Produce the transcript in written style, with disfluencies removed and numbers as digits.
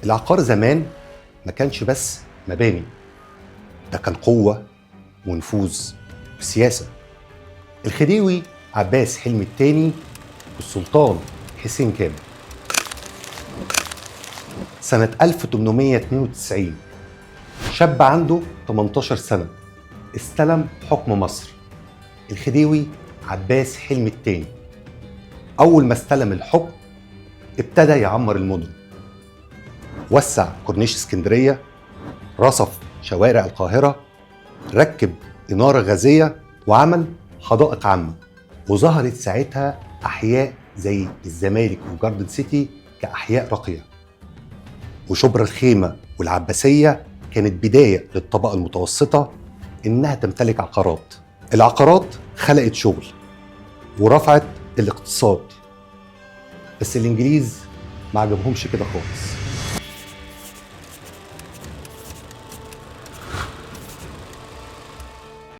العقار زمان ما كانش بس مباني، ده كان قوة ونفوذ وسياسة. الخديوي عباس حلمي الثاني والسلطان حسين كامل سنة 1892 شاب عنده 18 سنة استلم حكم مصر. الخديوي عباس حلمي الثاني أول ما استلم الحكم ابتدى يعمر المدن، وسع كورنيش اسكندرية، رصف شوارع القاهرة، ركب إنارة غازية، وعمل حدائق عامة. وظهرت ساعتها أحياء زي الزمالك وجاردن سيتي كأحياء راقية. وشبرا الخيمة والعباسية كانت بداية للطبقة المتوسطة إنها تمتلك عقارات. العقارات خلقت شغل ورفعت الاقتصاد، بس الإنجليز ما عجبهمش كده خالص.